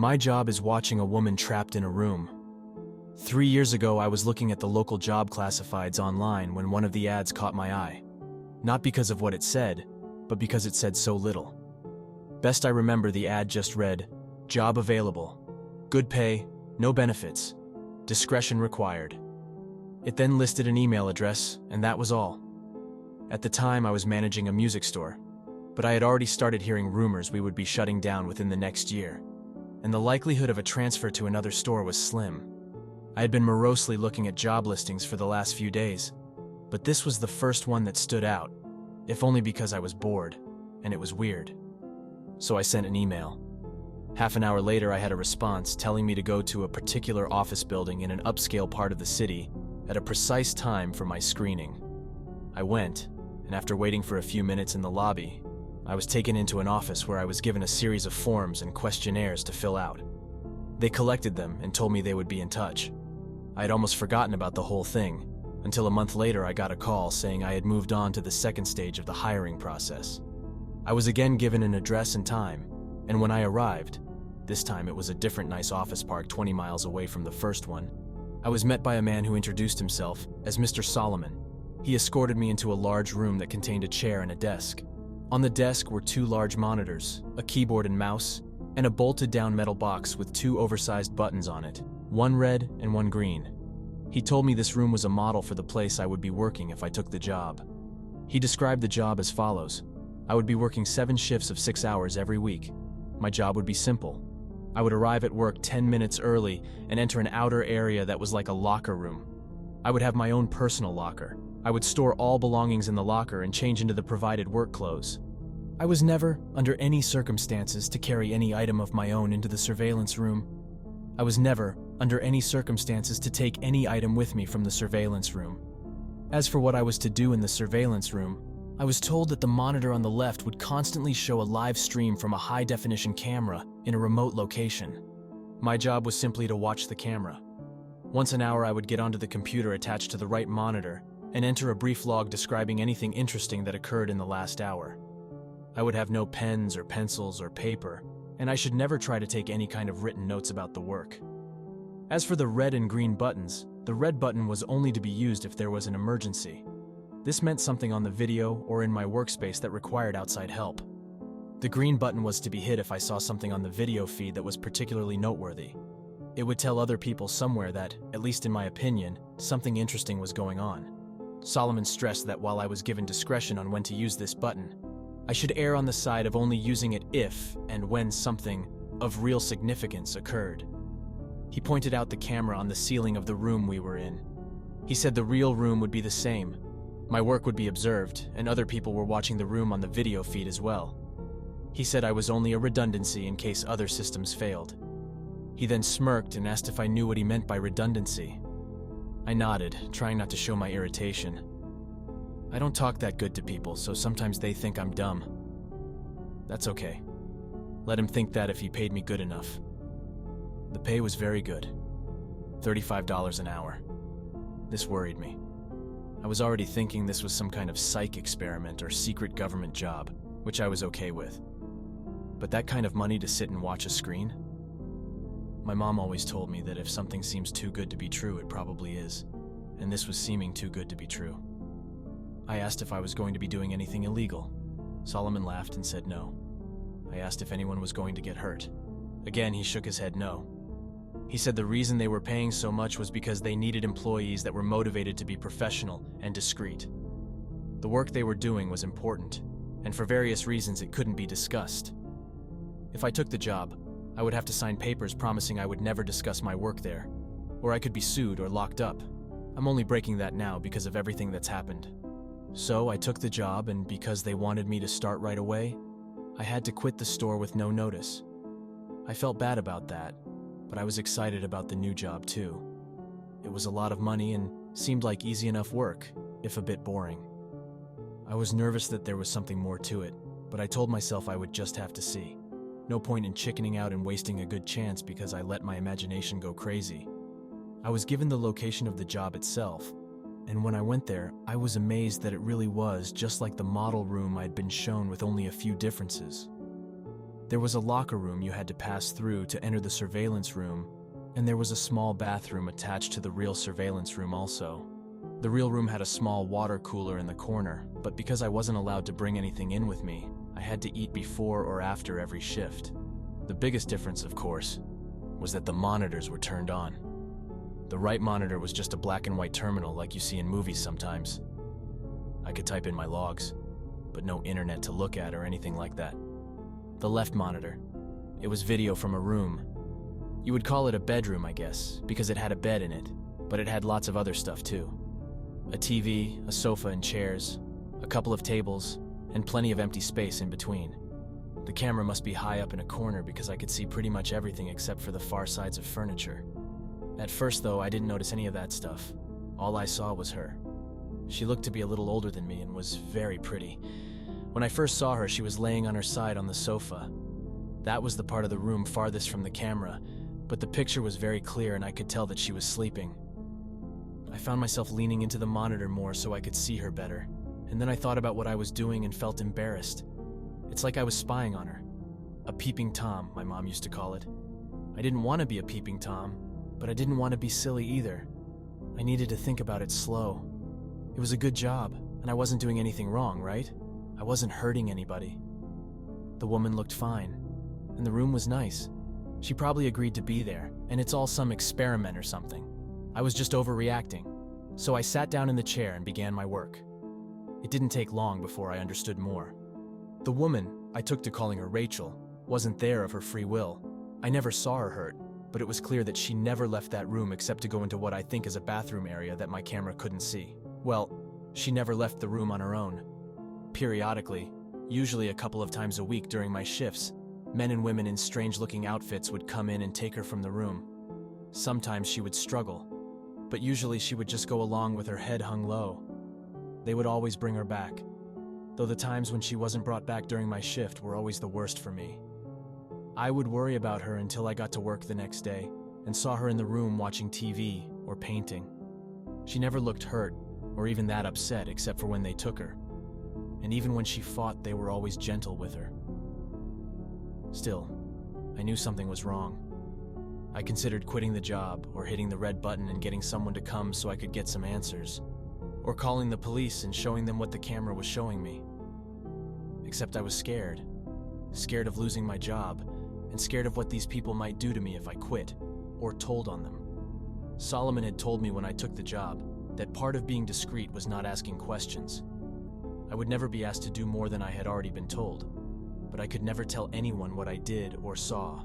My job is watching a woman trapped in a room. 3 years ago, I was looking at the local job classifieds online when one of the ads caught my eye. Not because of what it said, but because it said so little. Best I remember, the ad just read, "Job available. Good pay, no benefits. Discretion required." It then listed an email address, and that was all. At the time, I was managing a music store, but I had already started hearing rumors we would be shutting down within the next year, and the likelihood of a transfer to another store was slim. I had been morosely looking at job listings for the last few days, but this was the first one that stood out, if only because I was bored, and it was weird. So I sent an email. Half an hour later, I had a response telling me to go to a particular office building in an upscale part of the city at a precise time for my screening. I went, and after waiting for a few minutes in the lobby, I was taken into an office where I was given a series of forms and questionnaires to fill out. They collected them and told me they would be in touch. I had almost forgotten about the whole thing, until a month later I got a call saying I had moved on to the second stage of the hiring process. I was again given an address and time, and when I arrived, this time it was a different nice office park 20 miles away from the first one, I was met by a man who introduced himself as Mr. Solomon. He escorted me into a large room that contained a chair and a desk. On the desk were 2 large monitors, a keyboard and mouse, and a bolted-down metal box with 2 oversized buttons on it, one red and one green. He told me this room was a model for the place I would be working if I took the job. He described the job as follows. I would be working 7 shifts of 6 hours every week. My job would be simple. I would arrive at work 10 minutes early and enter an outer area that was like a locker room. I would have my own personal locker. I would store all belongings in the locker and change into the provided work clothes. I was never, under any circumstances, to carry any item of my own into the surveillance room. I was never, under any circumstances, to take any item with me from the surveillance room. As for what I was to do in the surveillance room, I was told that the monitor on the left would constantly show a live stream from a high-definition camera in a remote location. My job was simply to watch the camera. Once an hour, I would get onto the computer attached to the right monitor and enter a brief log describing anything interesting that occurred in the last hour. I would have no pens or pencils or paper, and I should never try to take any kind of written notes about the work. As for the red and green buttons, the red button was only to be used if there was an emergency. This meant something on the video or in my workspace that required outside help. The green button was to be hit if I saw something on the video feed that was particularly noteworthy. It would tell other people somewhere that, at least in my opinion, something interesting was going on. Solomon stressed that while I was given discretion on when to use this button, I should err on the side of only using it if and when something of real significance occurred. He pointed out the camera on the ceiling of the room we were in. He said the real room would be the same. My work would be observed, and other people were watching the room on the video feed as well. He said I was only a redundancy in case other systems failed. He then smirked and asked if I knew what he meant by redundancy. I nodded, trying not to show my irritation. I don't talk that good to people, so sometimes they think I'm dumb. That's okay. Let him think that if he paid me good enough. The pay was very good. $35 an hour. This worried me. I was already thinking this was some kind of psych experiment or secret government job, which I was okay with. But that kind of money to sit and watch a screen? My mom always told me that if something seems too good to be true, it probably is, and this was seeming too good to be true. I asked if I was going to be doing anything illegal. Solomon laughed and said no. I asked if anyone was going to get hurt. Again, he shook his head no. He said the reason they were paying so much was because they needed employees that were motivated to be professional and discreet. The work they were doing was important, and for various reasons it couldn't be discussed. If I took the job, I would have to sign papers promising I would never discuss my work there, or I could be sued or locked up. I'm only breaking that now because of everything that's happened. So I took the job, and because they wanted me to start right away, I had to quit the store with no notice. I felt bad about that, but I was excited about the new job too. It was a lot of money and seemed like easy enough work, if a bit boring. I was nervous that there was something more to it, but I told myself I would just have to see. No point in chickening out and wasting a good chance because I let my imagination go crazy. I was given the location of the job itself, and when I went there, I was amazed that it really was just like the model room I'd been shown with only a few differences. There was a locker room you had to pass through to enter the surveillance room, and there was a small bathroom attached to the real surveillance room also. The real room had a small water cooler in the corner, but because I wasn't allowed to bring anything in with me, I had to eat before or after every shift. The biggest difference, of course, was that the monitors were turned on. The right monitor was just a black and white terminal like you see in movies sometimes. I could type in my logs, but no internet to look at or anything like that. The left monitor, it was video from a room. You would call it a bedroom, I guess, because it had a bed in it, but it had lots of other stuff too. A TV, a sofa and chairs, a couple of tables, and plenty of empty space in between. The camera must be high up in a corner because I could see pretty much everything except for the far sides of furniture. At first, though, I didn't notice any of that stuff. All I saw was her. She looked to be a little older than me and was very pretty. When I first saw her, she was laying on her side on the sofa. That was the part of the room farthest from the camera, but the picture was very clear and I could tell that she was sleeping. I found myself leaning into the monitor more so I could see her better, and then I thought about what I was doing and felt embarrassed. It's like I was spying on her. A peeping Tom, my mom used to call it. I didn't want to be a peeping Tom, but I didn't want to be silly either. I needed to think about it slow. It was a good job, and I wasn't doing anything wrong, right? I wasn't hurting anybody. The woman looked fine, and the room was nice. She probably agreed to be there, and it's all some experiment or something. I was just overreacting, so I sat down in the chair and began my work. It didn't take long before I understood more. The woman, I took to calling her Rachel, wasn't there of her free will. I never saw her hurt, but it was clear that she never left that room except to go into what I think is a bathroom area that my camera couldn't see. Well, she never left the room on her own. Periodically, usually a couple of times a week during my shifts, men and women in strange-looking outfits would come in and take her from the room. Sometimes she would struggle, but usually she would just go along with her head hung low. They would always bring her back, though the times when she wasn't brought back during my shift were always the worst for me. I would worry about her until I got to work the next day and saw her in the room watching TV or painting. She never looked hurt or even that upset except for when they took her. And even when she fought, they were always gentle with her. Still, I knew something was wrong. I considered quitting the job or hitting the red button and getting someone to come so I could get some answers, or calling the police and showing them what the camera was showing me. Except I was scared. Scared of losing my job, and scared of what these people might do to me if I quit, or told on them. Solomon had told me when I took the job that part of being discreet was not asking questions. I would never be asked to do more than I had already been told, but I could never tell anyone what I did or saw,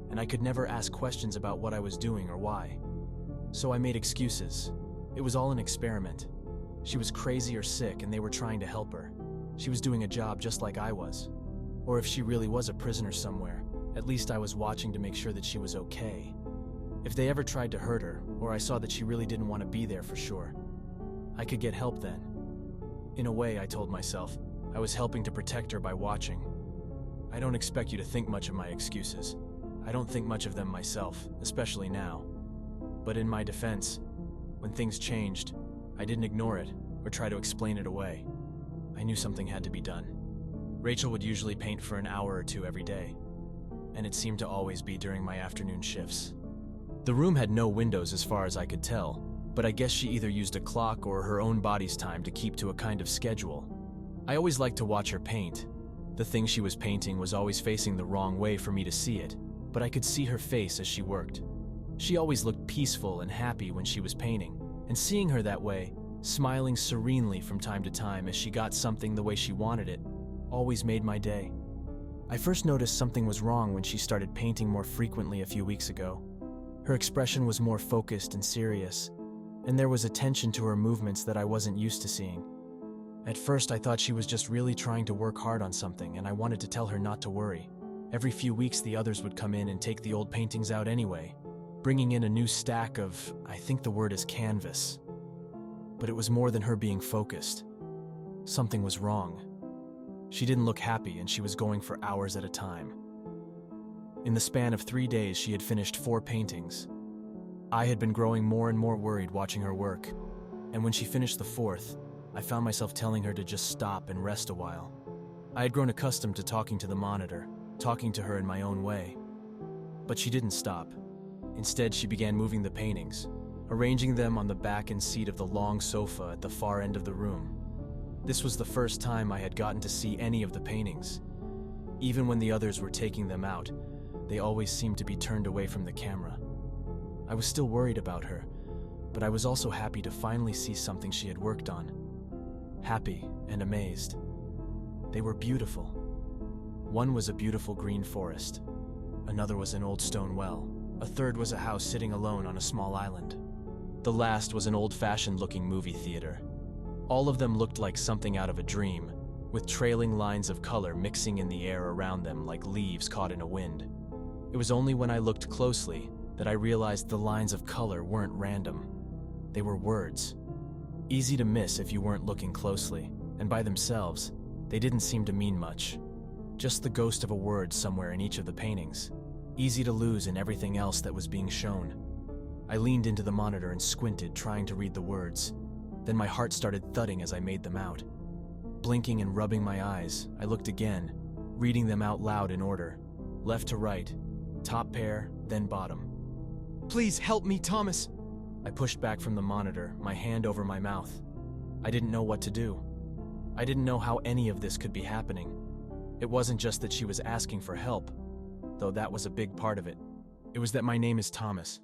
and I could never ask questions about what I was doing or why. So I made excuses. It was all an experiment. She was crazy or sick and they were trying to help her. She was doing a job just like I was. Or if she really was a prisoner somewhere, at least I was watching to make sure that she was okay. If they ever tried to hurt her, or I saw that she really didn't want to be there for sure, I could get help then. In a way, I told myself, I was helping to protect her by watching. I don't expect you to think much of my excuses. I don't think much of them myself, especially now. But in my defense, when things changed, I didn't ignore it or try to explain it away. I knew something had to be done. Rachel would usually paint for an hour or two every day, and it seemed to always be during my afternoon shifts. The room had no windows as far as I could tell, but I guess she either used a clock or her own body's time to keep to a kind of schedule. I always liked to watch her paint. The thing she was painting was always facing the wrong way for me to see it, but I could see her face as she worked. She always looked peaceful and happy when she was painting, and seeing her that way, smiling serenely from time to time as she got something the way she wanted it, always made my day. I first noticed something was wrong when she started painting more frequently a few weeks ago. Her expression was more focused and serious, and there was a tension to her movements that I wasn't used to seeing. At first, I thought she was just really trying to work hard on something, and I wanted to tell her not to worry. Every few weeks, the others would come in and take the old paintings out anyway, bringing in a new stack of, I think the word is canvas. But it was more than her being focused. Something was wrong. She didn't look happy, and she was going for hours at a time. In the span of 3 days, she had finished 4 paintings. I had been growing more and more worried watching her work, and when she finished the 4th, I found myself telling her to just stop and rest a while. I had grown accustomed to talking to the monitor, talking to her in my own way. But she didn't stop. Instead, she began moving the paintings, arranging them on the back and seat of the long sofa at the far end of the room. This was the first time I had gotten to see any of the paintings. Even when the others were taking them out, they always seemed to be turned away from the camera. I was still worried about her, but I was also happy to finally see something she had worked on. Happy and amazed. They were beautiful. One was a beautiful green forest. Another was an old stone well. A third was a house sitting alone on a small island. The last was an old-fashioned looking movie theater. All of them looked like something out of a dream, with trailing lines of color mixing in the air around them like leaves caught in a wind. It was only when I looked closely that I realized the lines of color weren't random. They were words. Easy to miss if you weren't looking closely, and by themselves, they didn't seem to mean much. Just the ghost of a word somewhere in each of the paintings. Easy to lose in everything else that was being shown. I leaned into the monitor and squinted, trying to read the words. Then my heart started thudding as I made them out. Blinking and rubbing my eyes, I looked again, reading them out loud in order. Left to right, top pair, then bottom. "Please help me, Thomas!" I pushed back from the monitor, my hand over my mouth. I didn't know what to do. I didn't know how any of this could be happening. It wasn't just that she was asking for help, though that was a big part of it. It was that my name is Thomas.